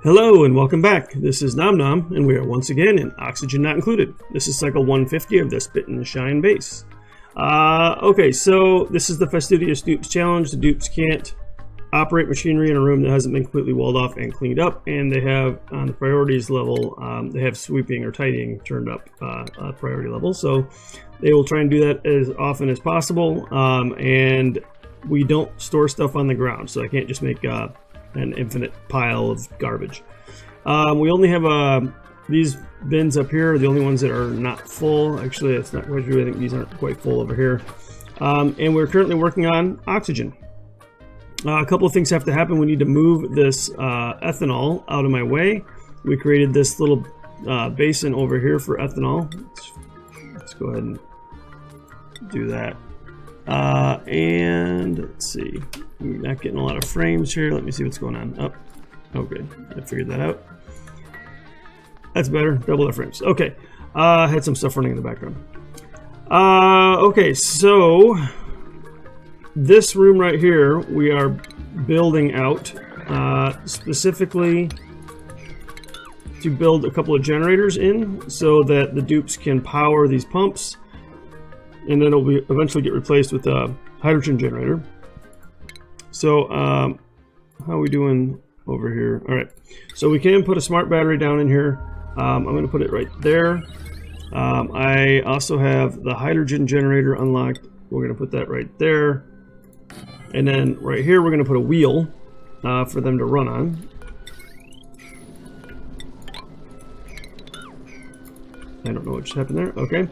Hello and welcome back. This is Nom Nom, and we are once again in Oxygen Not Included. This is cycle 150 of the Spit and Shine base. Okay, so this is the Fastidious Dupes challenge. The dupes can't operate machinery in a room that hasn't been completely walled off and cleaned up, and they have, on the priorities level, they have sweeping or tidying turned up priority level. So they will try and do that as often as possible, and we don't store stuff on the ground, so I can't just make an infinite pile of garbage. We only have these bins up here are the only ones that are not full. Actually, that's not quite true. I think these aren't quite full over here. And we're currently working on oxygen. A couple of things have to happen. We need to move this ethanol out of my way. We created this little basin over here for ethanol. Let's go ahead and do that. And let's see, we're not getting a lot of frames here. Let me see what's going on. Oh, good. I figured that out. That's better. Double the frames. Okay. I had some stuff running in the background. Okay, so this room right here, we are building out specifically to build a couple of generators in so that the dupes can power these pumps. And then it'll be eventually get replaced with a hydrogen generator. So how are we doing over here? All right, so we can put a smart battery down in here. I'm going to put it right there. I also have the hydrogen generator unlocked. We're going to put that right there. And then right here, we're going to put a wheel for them to run on. I don't know what just happened there. Okay.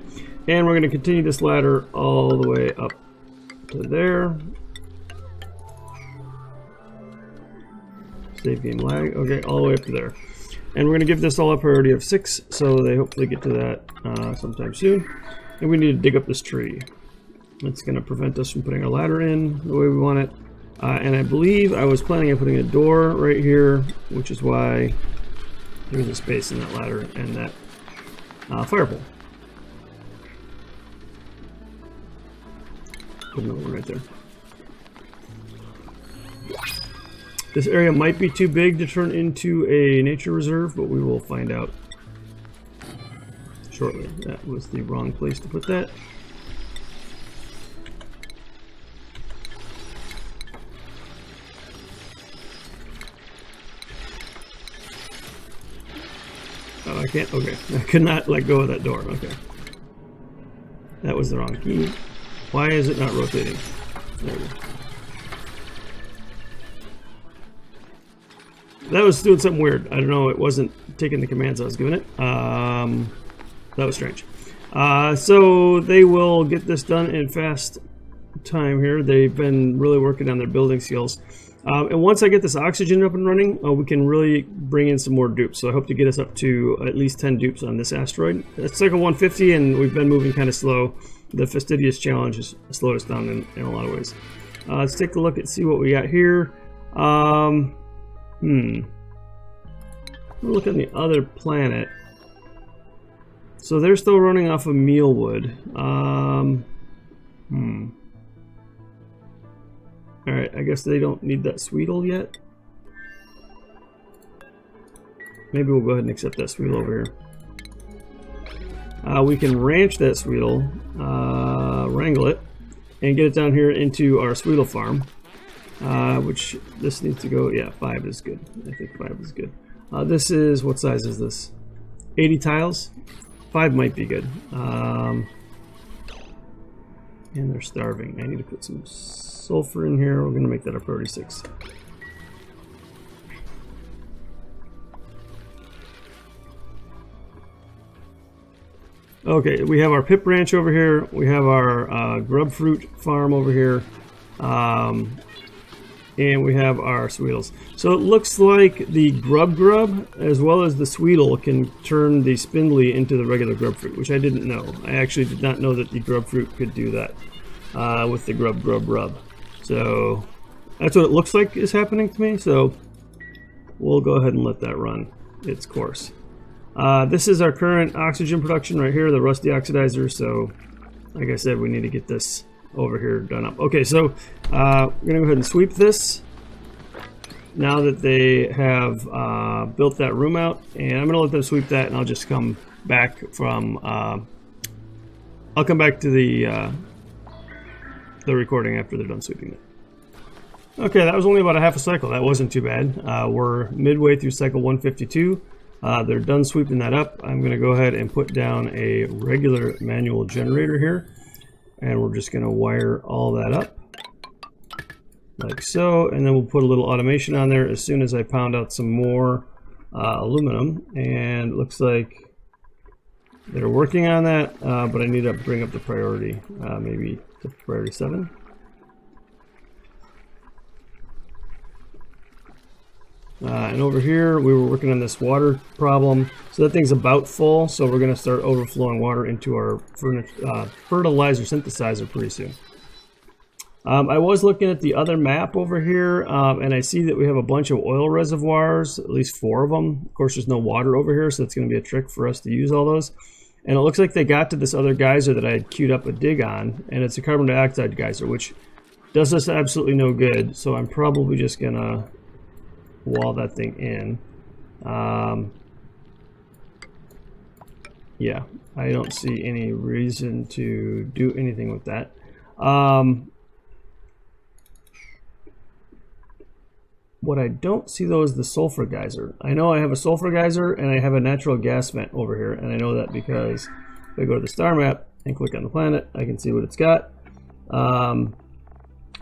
And we're going to continue this ladder all the way up to there. Save game lag. Okay, all the way up to there. And we're going to give this all a priority of 6, so they hopefully get to that sometime soon. And we need to dig up this tree. That's going to prevent us from putting our ladder in the way we want it. And I believe I was planning on putting a door right here, which is why there's a space in that ladder and that fire pole. Put another one right there. This area might be too big to turn into a nature reserve, but we will find out shortly. That was the wrong place to put that. Oh, I can't. Okay, I could not let go of that door. Okay, that was the wrong key. Why is it not rotating? There we go. That was doing something weird. I don't know. It wasn't taking the commands I was giving it. That was strange. So they will get this done in fast time here. They've been really working on their building skills. And once I get this oxygen up and running, we can really bring in some more dupes. So I hope to get us up to at least 10 dupes on this asteroid. It's like a 150, and we've been moving kind of slow. The Fastidious challenge has slowed us down in a lot of ways. Let's take a look and see what we got here. We'll look at the other planet. So they're still running off of mealwood. Alright, I guess they don't need that sweetle yet. Maybe we'll go ahead and accept that sweetle over here. We can ranch that sweetle, wrangle it, and get it down here into our sweetle farm. Which this needs to go, yeah, 5 is good. I think 5 is good. This is, what size is this? 80 tiles? 5 might be good. And they're starving. I need to put some sulfur in here. We're going to make that a priority 6. Okay, we have our pip ranch over here. We have our grub fruit farm over here. And we have our sweetles. So it looks like the grub as well as the sweetle can turn the spindly into the regular grub fruit, which I didn't know. I actually did not know that the grub fruit could do that with the grub. So that's what it looks like is happening to me. So we'll go ahead and let that run its course. This is our current oxygen production right here, the rusty oxidizer. So like I said, we need to get this over here done up. Okay, so we're gonna go ahead and sweep this. now that they have built that room out, and I'm gonna let them sweep that, and I'll just come back from I'll come back to the recording after they're done sweeping it. Okay, that was only about a half a cycle. That wasn't too bad. We're midway through cycle 152. They're done sweeping that up. I'm going to go ahead and put down a regular manual generator here, and we're just going to wire all that up like so, and then we'll put a little automation on there as soon as I pound out some more aluminum. And it looks like they're working on that, but I need to bring up the priority, maybe to priority 7. And over here, we were working on this water problem. So that thing's about full, so we're going to start overflowing water into our fertilizer synthesizer pretty soon. I was looking at the other map over here, and I see that we have a bunch of oil reservoirs, at least 4 of them. Of course, there's no water over here, so it's going to be a trick for us to use all those. And it looks like they got to this other geyser that I had queued up a dig on, and it's a carbon dioxide geyser, which does us absolutely no good. So I'm probably just going to wall that thing in. Yeah, I don't see any reason to do anything with that. What I don't see though is the sulfur geyser. I know I have a sulfur geyser and I have a natural gas vent over here, and I know that because if I go to the star map and click on the planet, I can see what it's got.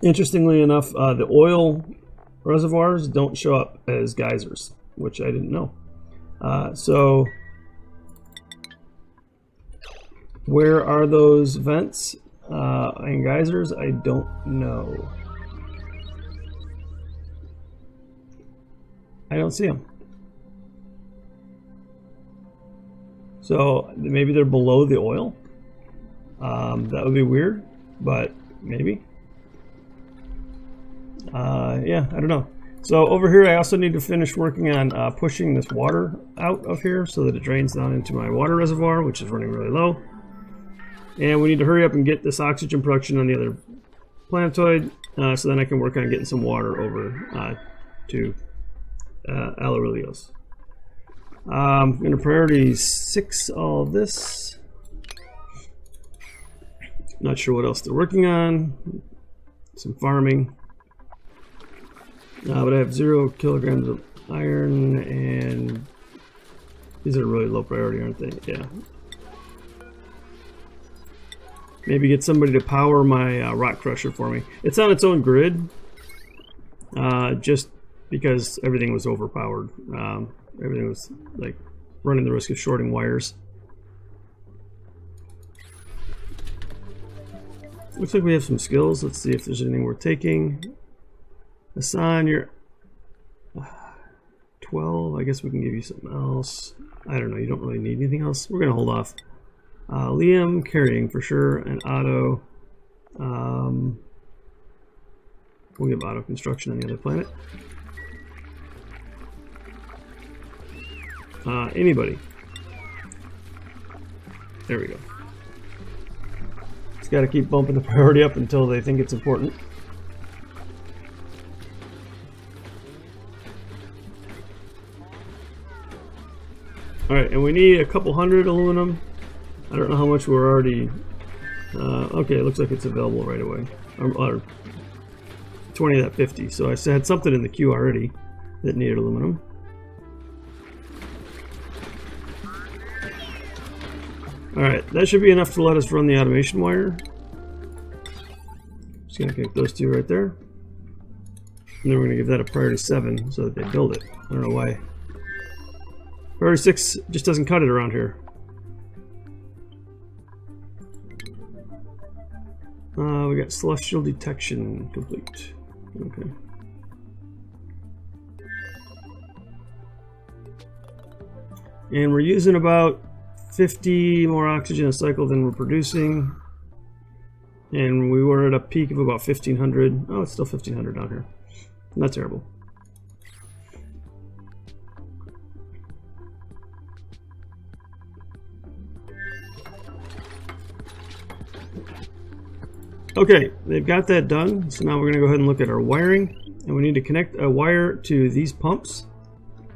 Interestingly enough, the oil reservoirs don't show up as geysers, which I didn't know. So where are those vents and geysers? I don't know. I don't see them. So maybe they're below the oil. That would be weird, but maybe. Yeah, I don't know. So over here, I also need to finish working on pushing this water out of here so that it drains down into my water reservoir, which is running really low. And we need to hurry up and get this oxygen production on the other planetoid, so then I can work on getting some water over to Aurelios. I'm going to priority 6 all of this. Not sure what else they're working on. Some farming. But I have 0 kilograms of iron, and these are really low priority, aren't they? Yeah. Maybe get somebody to power my rock crusher for me. It's on its own grid, just because everything was overpowered. Everything was like running the risk of shorting wires. Looks like we have some skills. Let's see if there's anything worth taking. Hassan, you're 12. I guess we can give you something else. I don't know. You don't really need anything else. We're going to hold off. Liam, carrying for sure. And Otto. We'll give Otto construction on the other planet. Anybody. There we go. Just got to keep bumping the priority up until they think it's important. Alright, and we need a couple hundred aluminum. I don't know how much we're already... okay, it looks like it's available right away. Or 20 of that 50. So I had something in the queue already that needed aluminum. Alright, that should be enough to let us run the automation wire. Just gonna connect those 2 right there. And then we're gonna give that a priority 7 so that they build it. I don't know why. Priority 6 just doesn't cut it around here. We got celestial detection complete. Okay. And we're using about 50 more oxygen a cycle than we're producing. And we were at a peak of about 1500. Oh, it's still 1500 down here. Not terrible. Okay, they've got that done. So now we're going to go ahead and look at our wiring. and we need to connect a wire to these pumps.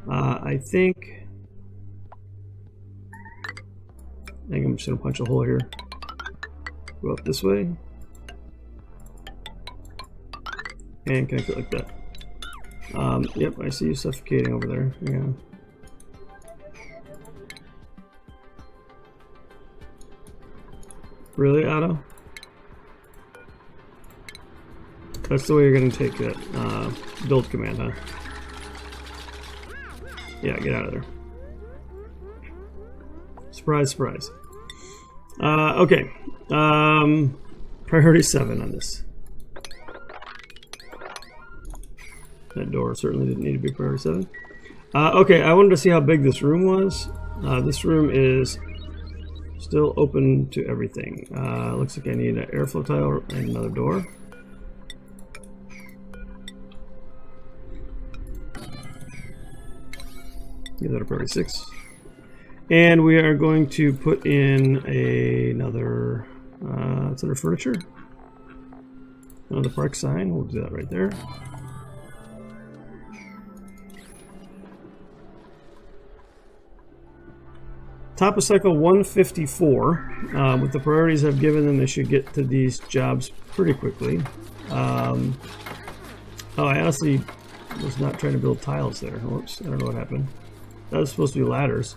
I think I'm just gonna punch a hole here. Go up this way and connect it like that. Yep, I see you suffocating over there. Yeah. Really, Otto? That's the way you're gonna take that build command, huh? Yeah, get out of there. Surprise, surprise. Okay. Priority 7 on this. That door certainly didn't need to be priority 7. Okay, I wanted to see how big this room was. This room is still open to everything. Looks like I need an airflow tile and another door. Give that a priority 6. And we are going to put in another, it's under furniture. Another park sign, we'll do that right there. Top of cycle 154. With the priorities I've given them, they should get to these jobs pretty quickly. Oh, I honestly was not trying to build tiles there. Whoops, I don't know what happened. That was supposed to be ladders.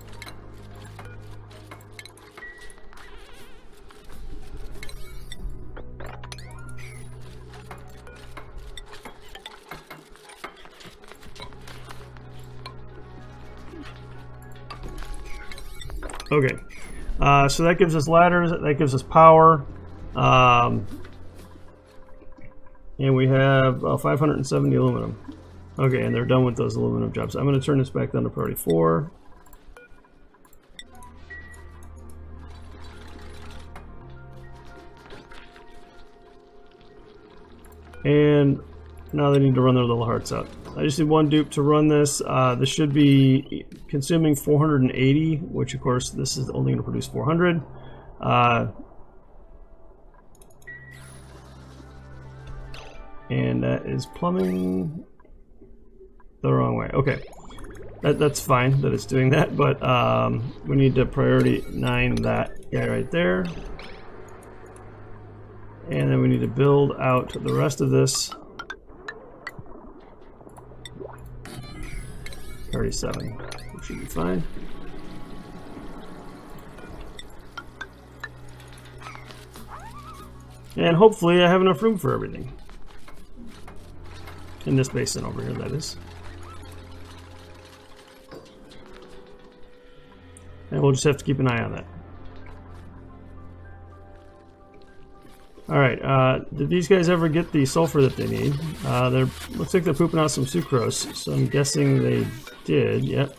Okay, so that gives us ladders, that gives us power, and we have 570 aluminum. Okay, and they're done with those aluminum jobs. I'm going to turn this back down to priority 4. And now they need to run their little hearts out. I just need one dupe to run this. This should be consuming 480, which of course this is only going to produce 400. And that is plumbing the wrong way. Okay, that's fine that it's doing that, but we need to priority 9 that guy right there. And then we need to build out the rest of this. 37, which should be fine. And hopefully I have enough room for everything. In this basin over here, that is. And we'll just have to keep an eye on that. Alright, did these guys ever get the sulfur that they need? Looks like they're pooping out some sucrose, so I'm guessing they did, yep.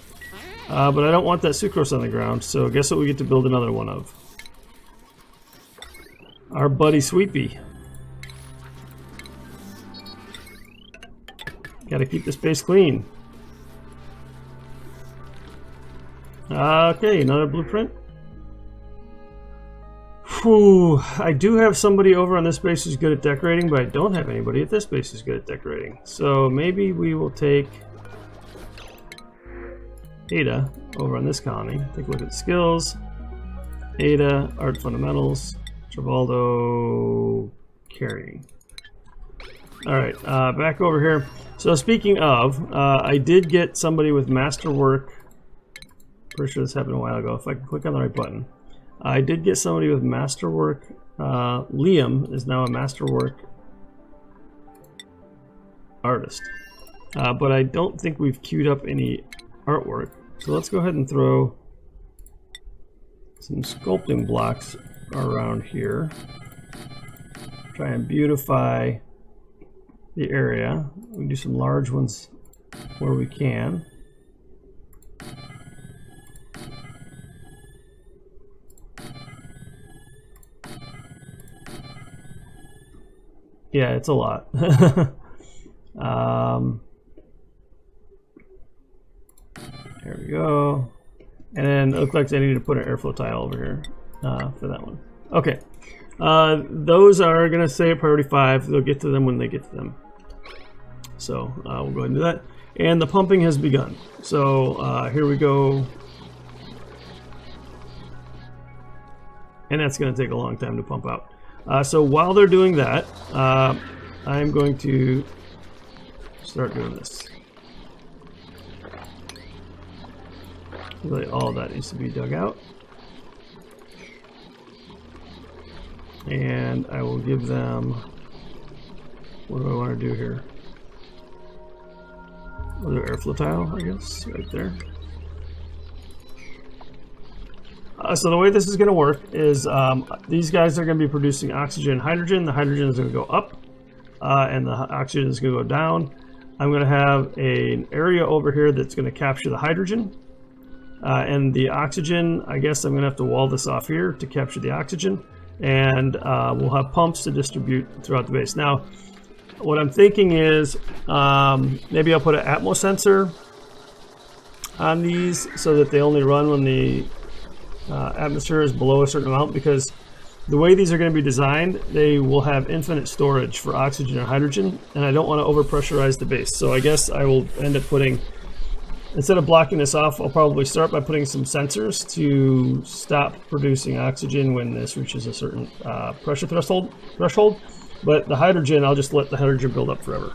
But I don't want that sucrose on the ground, so guess what we get to build another one of? Our buddy Sweepy. Gotta keep this base clean. Okay, another blueprint. Whew, I do have somebody over on this base who's good at decorating, but I don't have anybody at this base who's good at decorating. So maybe we will take Ada over on this colony. Take a look at the skills. Ada, art fundamentals. Trivaldo, carrying. Alright, back over here. So speaking of, I did get somebody with masterwork. Pretty sure this happened a while ago. If I can click on the right button. I did get somebody with masterwork. Liam is now a masterwork artist. But I don't think we've queued up any artwork. So let's go ahead and throw some sculpting blocks around here. Try and beautify the area. We can do some large ones where we can. Yeah, it's a lot. There we go. And then it looks like I need to put an airflow tile over here for that one. Okay. Those are going to stay at priority 5. They'll get to them when they get to them. So we'll go ahead and do that. And the pumping has begun. So here we go. And that's going to take a long time to pump out. So while they're doing that, I'm going to start doing this. Really, all of that needs to be dug out. And I will give them, what do I want to do here? Another airflow tile, I guess, right there. So the way this is going to work is these guys are going to be producing oxygen and hydrogen. The hydrogen is going to go up, and the oxygen is going to go down. I'm going to have an area over here that's going to capture the hydrogen. And the oxygen, I guess I'm going to have to wall this off here to capture the oxygen. And we'll have pumps to distribute throughout the base. Now, what I'm thinking is maybe I'll put an Atmos sensor on these so that they only run when the atmosphere is below a certain amount, because the way these are going to be designed, they will have infinite storage for oxygen and hydrogen, and I don't want to overpressurize the base. So I guess I will end up putting, instead of blocking this off, I'll probably start by putting some sensors to stop producing oxygen when this reaches a certain pressure threshold. But the hydrogen, I'll just let the hydrogen build up forever.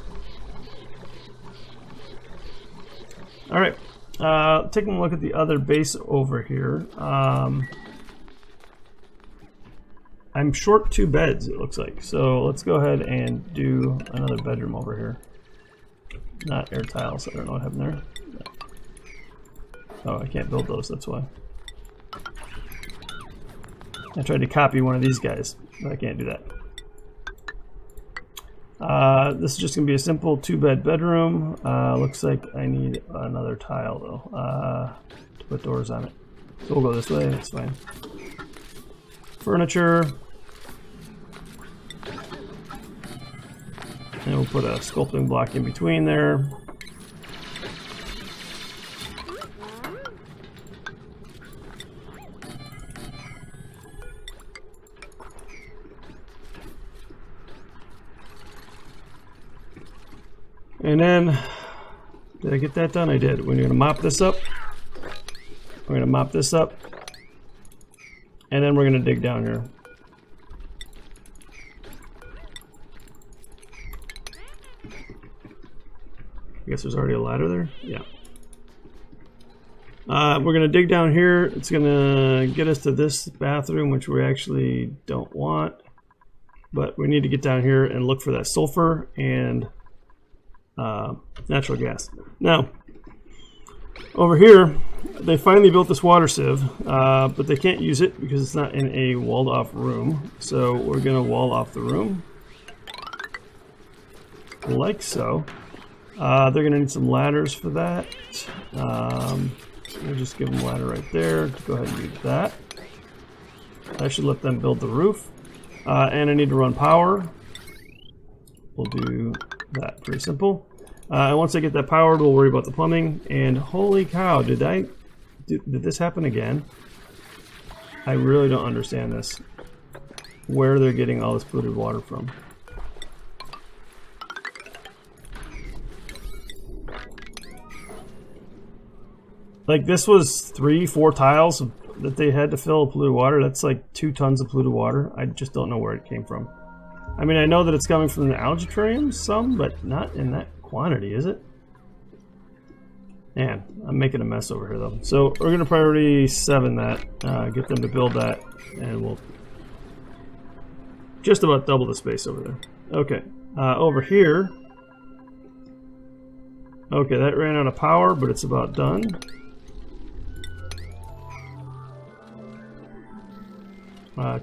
All right, taking a look at the other base over here. I'm short 2 beds, it looks like. So let's go ahead and do another bedroom over here. Not air tiles, I don't know what happened there. Oh, I can't build those, that's why. I tried to copy one of these guys, but I can't do that. This is just going to be a simple 2-bed bedroom. Looks like I need another tile though to put doors on it. So we'll go this way, that's fine. Furniture. And we'll put a sculpting block in between there. And then, did I get that done? I did. We're going to mop this up. We're going to mop this up. And then we're going to dig down here. I guess there's already a ladder there. Yeah. We're going to dig down here. It's going to get us to this bathroom, which we actually don't want. But we need to get down here and look for that sulfur and natural gas. Now, over here, they finally built this water sieve, but they can't use it because it's not in a walled off room. So we're going to wall off the room. Like so. They're going to need some ladders for that. We'll just give them a ladder right there to go ahead and do that. I should let them build the roof. And I need to run power. We'll do that, pretty simple. And once I get that powered, we'll worry about the plumbing. And holy cow, did this happen again? I really don't understand this. Where they're getting all this polluted water from. Like, this was 3-4 tiles that they had to fill with polluted water. That's like 2 tons of polluted water. I just don't know where it came from. I mean, I know that it's coming from the algae some, but not in that quantity, is it? Man, I'm making a mess over here though. So we're gonna priority 7 that, get them to build that, and we'll just about double the space over there. Okay, over here. Okay, that ran out of power, but it's about done.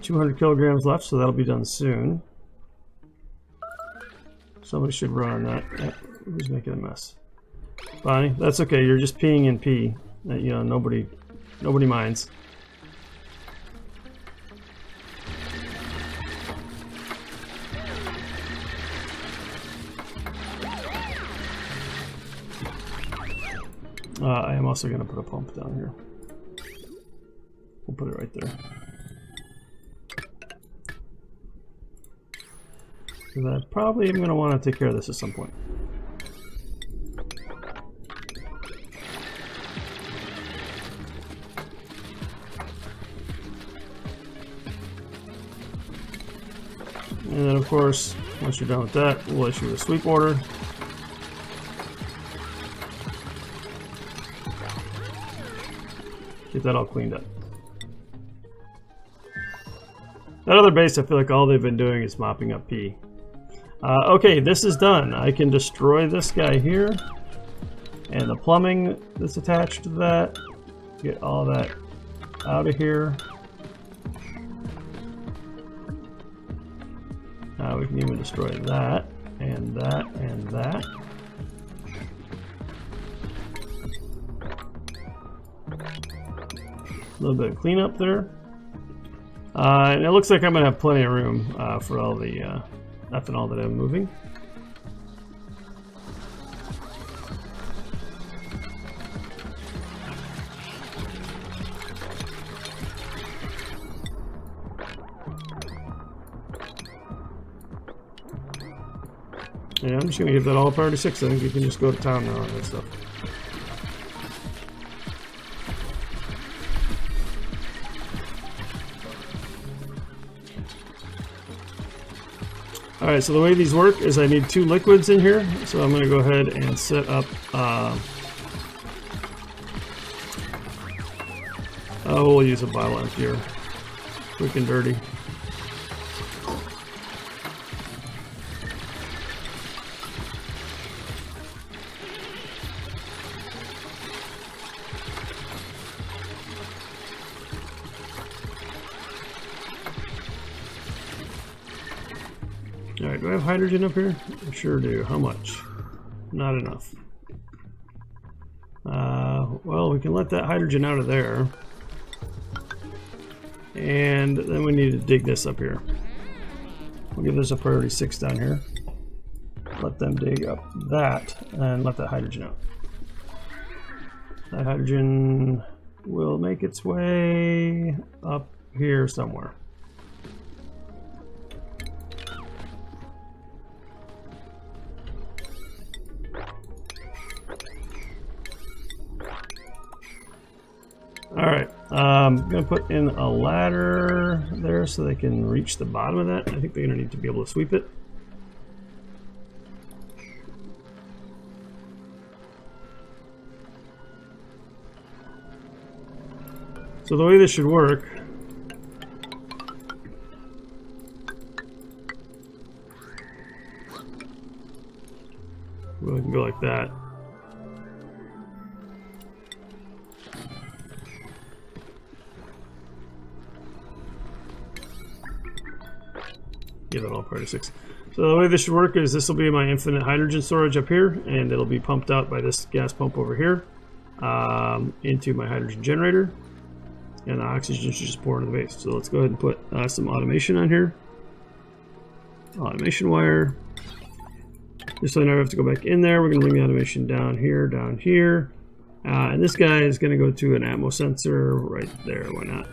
200 kilograms left, so that'll be done soon. Somebody should run on that. Yep. Who's making a mess? Bonnie, that's okay. You're just peeing in pee. You know, nobody minds. I am also going to put a pump down here. We'll put it right there. Because I probably am going to want to take care of this at some point. And then of course, once you're done with that, we'll issue a sweep order. Get that all cleaned up. That other base, I feel like all they've been doing is mopping up pee. Okay, this is done. I can destroy this guy here. And the plumbing that's attached to that. Get all that out of here. We can even destroy that, and that, and that. A little bit of cleanup there. And it looks like I'm going to have plenty of room for all the ethanol that I'm moving. Yeah, I'm just going to give that all a priority 6. I think you can just go to town now on that stuff. Alright, so the way these work is I need 2 liquids in here, so I'm going to go ahead and set up we'll use a bottle emptier. Quick and dirty. Alright, do I have hydrogen up here? I sure do. How much? Not enough. Well, we can let that hydrogen out of there. And then we need to dig this up here. We'll give this a priority 6 down here. Let them dig up that and let that hydrogen out. That hydrogen will make its way up here somewhere. Alright, I'm going to put in a ladder there so they can reach the bottom of that. I think they're going to need to be able to sweep it. So the way this should work, well, we can go like that. Give it all priority 6. So the way this should work is this will be my infinite hydrogen storage up here, and it'll be pumped out by this gas pump over here into my hydrogen generator, and the oxygen should just pour into the base. So let's go ahead and put some automation on here. Automation wire. Just so I never have to go back in there, we're going to bring the automation down here, and this guy is going to go to an atmo sensor right there. Why not?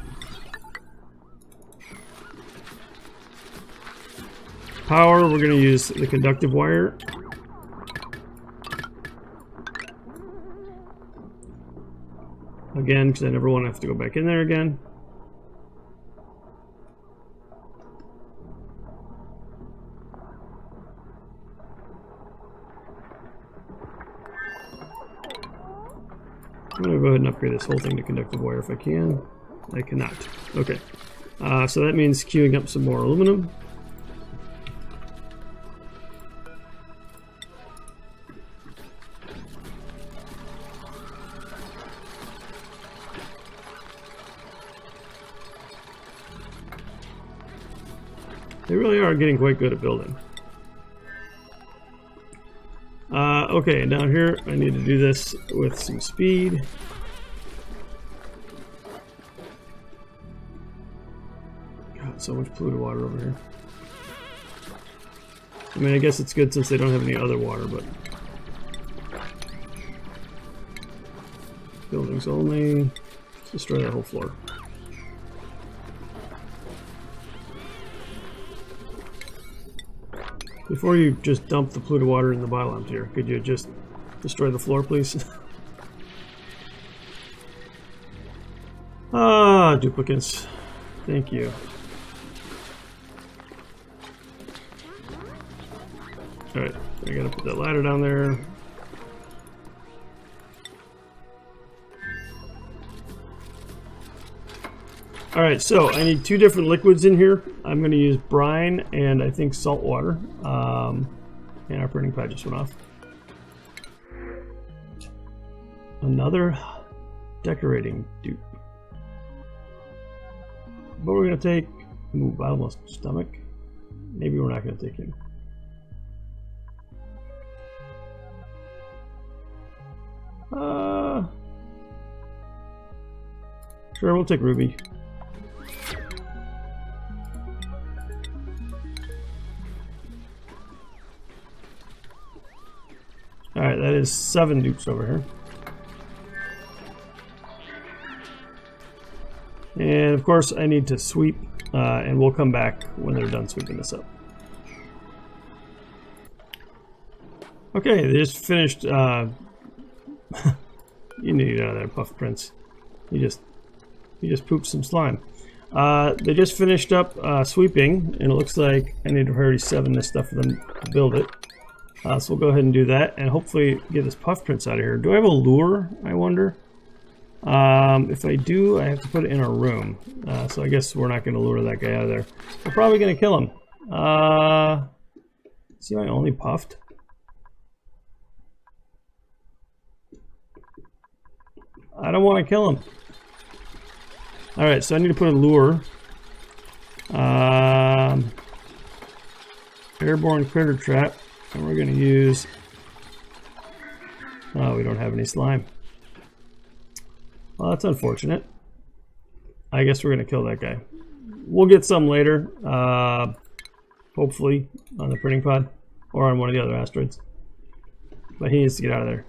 Power, we're going to use the conductive wire. Again, because I never want to have to go back in there again. I'm going to go ahead and upgrade this whole thing to conductive wire if I can. I cannot. Okay. So that means queuing up some more aluminum. They really are getting quite good at building. Okay, down here I need to do this with some speed. God, so much polluted water over here. I mean, I guess it's good since they don't have any other water, but... Buildings only. Let's destroy that whole floor. Before you just dump the polluted water in the biolump here, could you just destroy the floor, please? Duplicates. Thank you. Alright, I gotta put that ladder down there. Alright, so I need 2 different liquids in here. I'm going to use brine and I think salt water. And our printing pad just went off. Another decorating dupe. But we're going to take... Ooh, bottomless stomach. Maybe we're not going to take him. Sure, we'll take Ruby. Alright, that is 7 dupes over here. And of course I need to sweep, and we'll come back when they're done sweeping this up. Okay, they just finished, you need to get out of there, Puff Prince. You just pooped some slime. They just finished up sweeping, and it looks like I need to priority 7 this stuff for them to build it. So we'll go ahead and do that, and hopefully get this Puff Prince out of here. Do I have a lure, I wonder? If I do, I have to put it in a room. So I guess we're not going to lure that guy out of there. We're probably going to kill him. See, I only puffed. I don't want to kill him. Alright, so I need to put a lure. Airborne critter trap. And we're going to use... Oh, we don't have any slime. Well, that's unfortunate. I guess we're going to kill that guy. We'll get some later. Hopefully on the printing pod. Or on one of the other asteroids. But he needs to get out of there.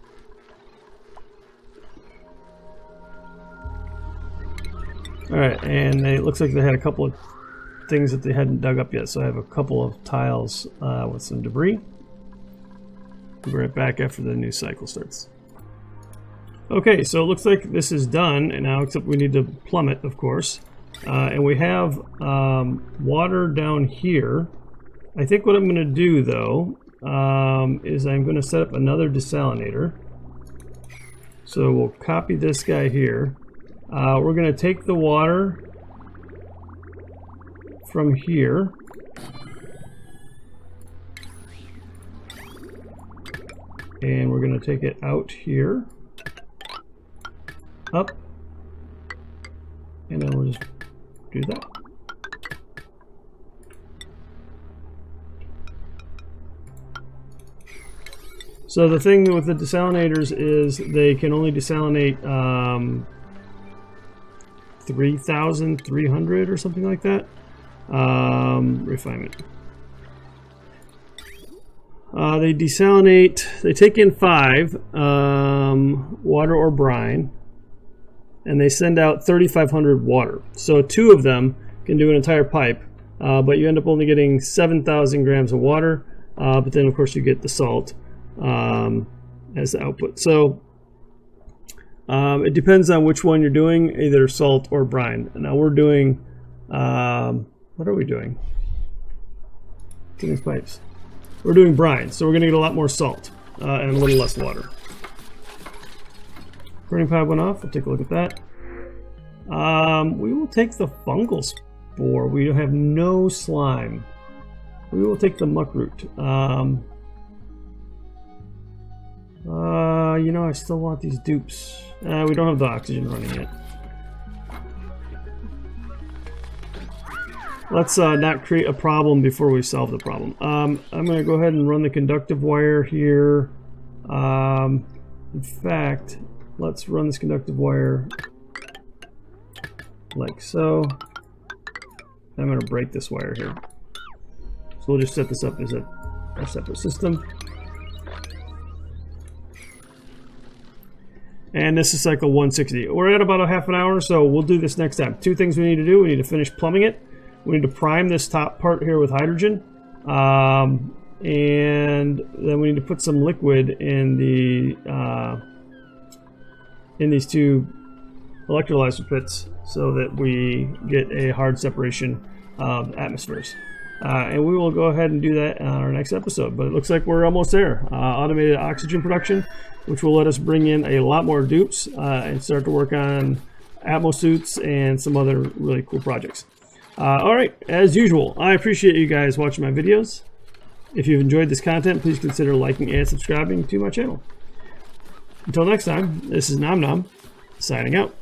Alright, and it looks like they had a couple of things that they hadn't dug up yet. So I have a couple of tiles with some debris. We'll be right back after the new cycle starts. Okay, so it looks like this is done and now, except we need to plumb it, of course. And we have water down here. I think what I'm going to do, though, is I'm going to set up another desalinator. So we'll copy this guy here. We're going to take the water from here. And we're going to take it out here, up, and then we'll just do that. So the thing with the desalinators is they can only desalinate 3,300 or something like that. Refinement. They desalinate, they take in 5 water or brine, and they send out 3,500 water. So 2 of them can do an entire pipe, but you end up only getting 7,000 grams of water, but then of course you get the salt as the output. So it depends on which one you're doing, either salt or brine. Now we're doing, what are we doing? These pipes. We're doing brine, so we're going to get a lot more salt and a little less water. Burning pad went off. We'll take a look at that. We will take the fungal spore. We have no slime. We will take the muck root. You know, I still want these dupes. We don't have the oxygen running yet. Let's not create a problem before we solve the problem. I'm going to go ahead and run the conductive wire here. In fact, let's run this conductive wire like so. I'm going to break this wire here. So we'll just set this up as a separate system. And this is cycle 160. We're at about a half an hour, so we'll do this next time. 2 things we need to do. We need to finish plumbing it. We need to prime this top part here with hydrogen. And then we need to put some liquid in the in these 2 electrolyzer pits so that we get a hard separation of atmospheres. And we will go ahead and do that on our next episode. But it looks like we're almost there. Automated oxygen production, which will let us bring in a lot more dupes and start to work on Atmos suits and some other really cool projects. All right, as usual, I appreciate you guys watching my videos. If you've enjoyed this content, please consider liking and subscribing to my channel. Until next time, this is Nom Nom, signing out.